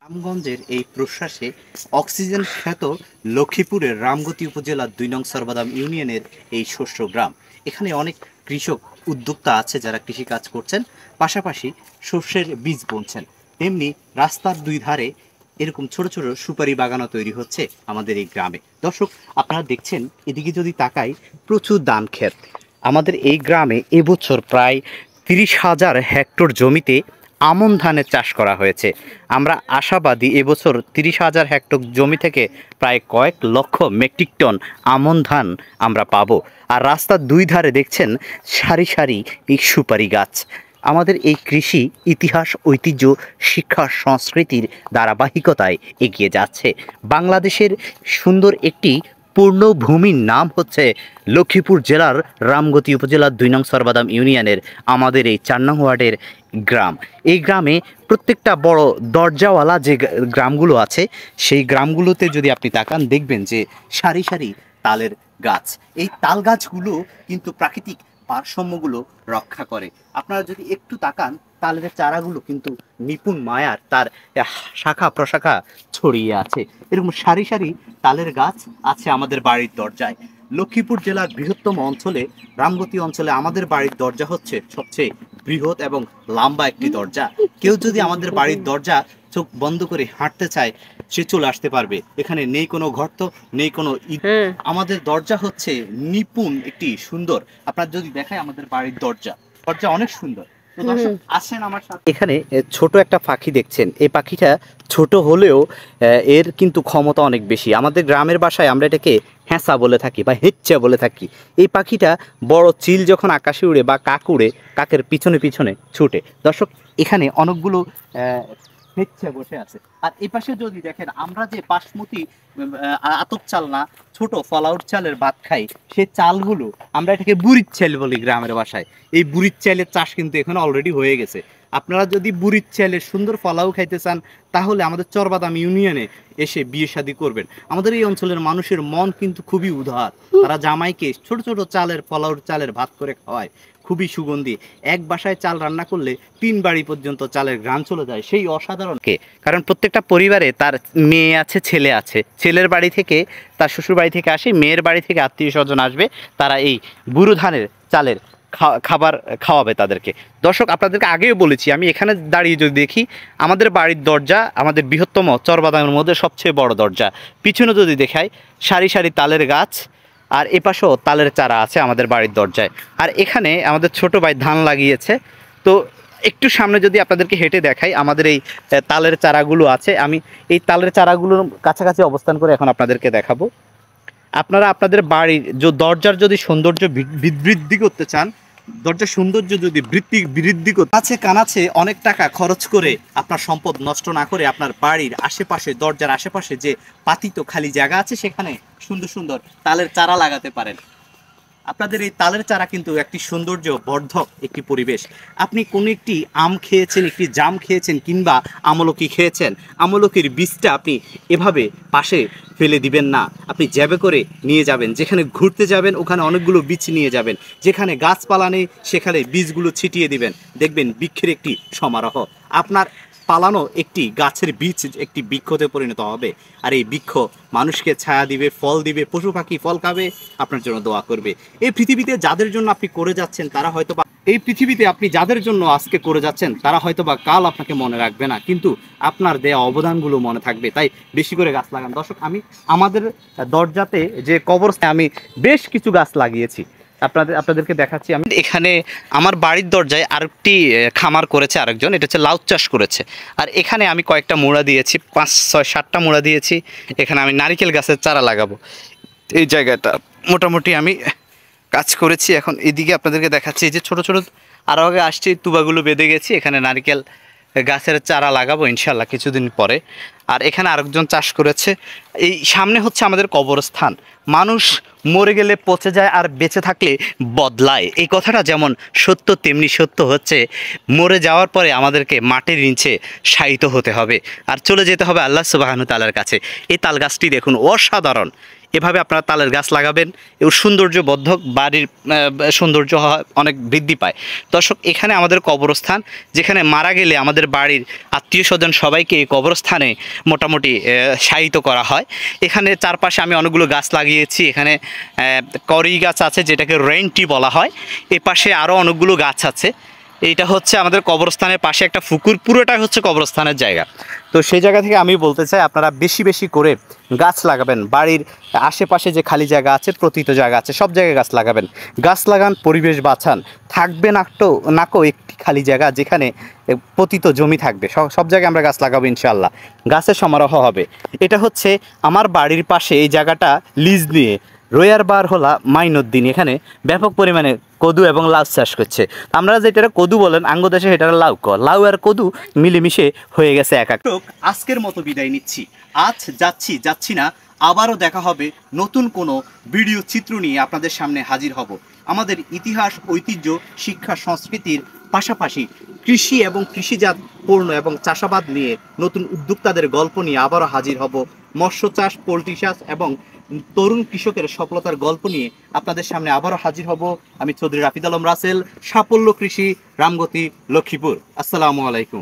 রামগঞ্জের এই প্রশ্বাসে অক্সিজেন খ্যাত লক্ষ্মীপুরের রামগতি উপজেলার ২ নং সর্বাদাম ইউনিয়নের এই শস্য গ্রাম। এখানে অনেক কৃষক উদ্যোক্তা আছে যারা কৃষিকাজ করছেন, পাশাপাশি শস্যের বীজ বুনছেন। তেমনি রাস্তার দুই ধারে এরকম ছোট ছোট সুপারি বাগানও তৈরি হচ্ছে আমাদের এই গ্রামে। দর্শক, আপনারা দেখছেন এদিকে যদি তাকাই, প্রচুর ধান ক্ষেত। আমাদের এই গ্রামে এবছর প্রায় ৩০,০০০ হেক্টর জমিতে আমন ধানের চাষ করা হয়েছে। আমরা আশাবাদী এবছর ৩০,০০০ হেক্টর জমি থেকে প্রায় কয়েক লক্ষ মেট্রিক টন আমন ধান আমরা পাবো। আর রাস্তার দুই ধারে দেখছেন সারি সারি এই সুপারি গাছ। আমাদের এই কৃষি ইতিহাস, ঐতিহ্য, শিক্ষা, সংস্কৃতির ধারাবাহিকতায় এগিয়ে যাচ্ছে। বাংলাদেশের সুন্দর একটি পূর্ণভূমির নাম হচ্ছে লক্ষ্মীপুর জেলার রামগতি উপজেলার ২ নং সর্বাদাম ইউনিয়নের আমাদের এই ৪ নং ওয়ার্ডের গ্রাম। এই গ্রামে প্রত্যেকটা বড় দরজাওয়ালা যে গ্রামগুলো আছে, সেই গ্রামগুলোতে যদি আপনি তাকান দেখবেন যে সারি সারি তালের গাছ। এই তাল গাছগুলো কিন্তু প্রাকৃতিক ভারসাম্যগুলো রক্ষা করে। আপনারা যদি একটু তাকান, তালের চারাগুলো কিন্তু নিপুণ মায়ার তার শাখা প্রশাখা ছড়িয়ে আছে। এরকম সারি সারি তালের গাছ আছে আমাদের বাড়ির দরজায়। লক্ষ্মীপুর জেলার বৃহত্তম অঞ্চলে, রামগতি অঞ্চলে আমাদের বাড়ির দরজা হচ্ছে সবচেয়ে বৃহৎ এবং লম্বা একটি দরজা। কেউ যদি আমাদের বাড়ির দরজা চোখ বন্ধ করে হাঁটতে চায়, সে চলে আসতে পারবে। এখানে নেই কোনো গর্ত, নেই কোনো আমাদের দরজা হচ্ছে নিপুণ একটি সুন্দর। আপনার যদি দেখায় আমাদের বাড়ির দরজা, দরজা অনেক সুন্দর। তো দর্শক, আসেন আমার সাথে। এখানে ছোট একটা পাখি দেখছেন। এই পাখিটা ছোট হলেও এর কিন্তু ক্ষমতা অনেক বেশি। আমাদের গ্রামের ভাষায় আমরা এটাকে হ্যাঁসা বলে থাকি বা হেচ্চা বলে থাকি। এই পাখিটা বড় চিল যখন আকাশে উড়ে বা কাক উড়ে, কাকের পিছনে পিছনে ছুটে। দর্শক, এখানে অনেকগুলো হেচ্ছা বসে আছে। আর এই পাশে যদি দেখেন, আমরা যে বাসমতি আতপ চাল না, ছোট ফলাউট চালের ভাত খাই, সে চালগুলো আমরা এটাকে বুড়ির চাল বলি গ্রামের ভাষায়। এই বুড়ির চালের চাষ কিন্তু এখানে অলরেডি হয়ে গেছে। আপনারা যদি বুড়ির চালের সুন্দর ফলাও খাইতে চান, তাহলে আমাদের চরবাদাম ইউনিয়নে এসে বিয়ে শাদী করবেন। আমাদের এই অঞ্চলের মানুষের মন কিন্তু খুবই উদার। তারা জামাইকে ছোট ছোট চালের ফলাউট চালের ভাত করে খাওয়ায়, খুবই সুগন্ধি। এক বাসায় চাল রান্না করলে ৩ বাড়ি পর্যন্ত চালের ঘ্রাণ চলে যায়। সেই অসাধারণ কারণ প্রত্যেকটা পরিবারে তার মেয়ে আছে, ছেলে আছে। ছেলের বাড়ি থেকে, তার শ্বশুর বাড়ি থেকে আসে, মেয়ের বাড়ি থেকে আত্মীয় স্বজন আসবে, তারা এই বুড়ো ধানের চালের খাবার খাওয়াবে তাদেরকে। দর্শক, আপনাদেরকে আগেও বলেছি, আমি এখানে দাঁড়িয়ে যদি দেখি, আমাদের বাড়ির দরজা আমাদের বৃহত্তম চরবাদামের মধ্যে সবচেয়ে বড় দরজা। পিছনে যদি দেখাই, সারি সারি তালের গাছ, আর এপাশেও তালের চারা আছে আমাদের বাড়ির দরজায়। আর এখানে আমাদের ছোট ভাই ধান লাগিয়েছে। তো একটু সামনে যদি আপনাদেরকে হেঁটে দেখাই, আমাদের এই তালের চারাগুলো আছে। আমি এই তালের চারাগুলোর কাছাকাছি অবস্থান করে এখন আপনাদেরকে দেখাবো। আপনারা আপনাদের বাড়ির দরজার যদি সৌন্দর্য বৃদ্ধি করতে চান, দরজার সৌন্দর্য যদি বৃদ্ধি করতে আছে কানাছে অনেক টাকা খরচ করে, আপনার সম্পদ নষ্ট না করে, আপনার বাড়ির আশেপাশে, দরজার আশেপাশে যে পাতিত খালি জায়গা আছে, সেখানে সুন্দর সুন্দর তালের চারা লাগাতে পারেন। আপনাদের এই তালের চারা কিন্তু একটি সৌন্দর্য বর্ধক একটি পরিবেশ। আপনি কোনো একটি আম খেয়েছেন, একটি জাম খেয়েছেন, কিংবা আমলকি খেয়েছেন, আমলকির বীজটা আপনি এভাবে পাশে ফেলে দিবেন না, আপনি জ্যাবে করে নিয়ে যাবেন। যেখানে ঘুরতে যাবেন ওখানে অনেকগুলো বীজ নিয়ে যাবেন। যেখানে গাছপালা নেই সেখানে বীজগুলো ছিটিয়ে দিবেন, দেখবেন বৃক্ষের একটি সমারোহ। আপনার পালানো একটি গাছের বীজ একটি বৃক্ষতে পরিণত হবে। আর এই বৃক্ষ মানুষকে ছায়া দিবে, ফল দিবে, পশু পাখি ফল খাবে, আপনার জন্য দোয়া করবে। এই পৃথিবীতে যাদের জন্য আপনি করে যাচ্ছেন, তারা হয়তো বা এই পৃথিবীতে আপনি যাদের জন্য আজকে করে যাচ্ছেন, তারা হয়তো বা কাল আপনাকে মনে রাখবে না, কিন্তু আপনার দেয়া অবদানগুলো মনে থাকবে। তাই বেশি করে গাছ লাগান। দর্শক, আমি আমাদের দরজাতে যে কবরস্থানে আমি বেশ কিছু গাছ লাগিয়েছি, আপনাদেরকে দেখাচ্ছি। আমি এখানে আমার বাড়ির দরজায় আরেকটি খামার করেছে আরেকজন, এটা হচ্ছে লাউ চাষ করেছে। আর এখানে আমি কয়েকটা মোড়া দিয়েছি, ৫, ৬, ৭টা মোড়া দিয়েছি। এখানে আমি নারিকেল গাছের চারা লাগাবো। এই জায়গাটা মোটামুটি আমি কাজ করেছি। এখন এদিকে আপনাদেরকে দেখাচ্ছি, এই যে ছোট ছোট আরও আগে আসছে তুবাগুলো বেঁধে গেছি, এখানে নারিকেল গাছের চারা লাগাবো ইনশাল্লাহ কিছুদিন পরে। আর এখানে আরেকজন চাষ করেছে। এই সামনে হচ্ছে আমাদের কবরস্থান। মানুষ মরে গেলে পচে যায়, আর বেঁচে থাকলে বদলায়। এই কথাটা যেমন সত্য, তেমনি সত্য হচ্ছে মরে যাওয়ার পরে আমাদেরকে মাটির নিচে শায়িত হতে হবে আর চলে যেতে হবে আল্লাহ সুবহানাহু ওয়া তাআলার কাছে। এই তাল গাছটি দেখুন, অসাধারণ। এভাবে আপনারা তালের গাছ লাগাবেন, এর সৌন্দর্যবর্ধক বাড়ির সৌন্দর্য অনেক বৃদ্ধি পায়। দর্শক, এখানে আমাদের কবরস্থান, যেখানে মারা গেলে আমাদের বাড়ির আত্মীয় স্বজন সবাইকে এই কবরস্থানে মোটামুটি শায়িত করা হয়। এখানে চারপাশে আমি অনেকগুলো গাছ লাগিয়েছি। এখানে কড়ই গাছ আছে, যেটাকে রেইন ট্রি বলা হয়। এ পাশে আরও অনেকগুলো গাছ আছে। এইটা হচ্ছে আমাদের কবরস্থানের পাশে একটা পুকুর, পুরোটাই হচ্ছে কবরস্থানের জায়গা। তো সেই জায়গা থেকে আমি বলতে চাই, আপনারা বেশি বেশি করে গাছ লাগাবেন। বাড়ির আশেপাশে যে খালি জায়গা আছে, প্রতিত জায়গা আছে, সব জায়গায় গাছ লাগাবেন। গাছ লাগান, পরিবেশ বাঁচান। থাকবে নাকো একটি খালি জায়গা যেখানে পতিত জমি থাকবে, সব জায়গায় আমরা গাছ লাগাবো ইনশাআল্লাহ। গাছের সমারোহ হবে। এটা হচ্ছে আমার বাড়ির পাশে, এই জায়গাটা লিজ নিয়ে রোয়ার বার হলা মাইনুদ্দিন এখানে ব্যাপক পরিমাণে কদু এবং লাউ চাষ করছে। আমরা যেটা কদু বলেন, আঙ্গদেশে সেটা লাউ আর কদু মিলেমিশে হয়ে গেছে এক। আজকের মতো বিদায় নিচ্ছি। আজ যাচ্ছি না, আবারও দেখা হবে নতুন কোনো ভিডিও চিত্র নিয়ে আপনাদের সামনে হাজির হব। আমাদের ইতিহাস, ঐতিহ্য, শিক্ষা, সংস্কৃতির পাশাপাশি কৃষি এবং কৃষিজাত পণ্য এবং চাষাবাদ নিয়ে নতুন উদ্যোক্তাদের গল্প নিয়ে আবারও হাজির হব। মৎস্য চাষ, পোলট্রি চাষ এবং তরুণ কৃষকের সফলতার গল্প নিয়ে আপনাদের সামনে আবারও হাজির হব। আমি চৌধুরী রাফিদ আলম রাসেল, সাফল্য কৃষি, রামগতি, লক্ষ্মীপুর। আসসালামু আলাইকুম।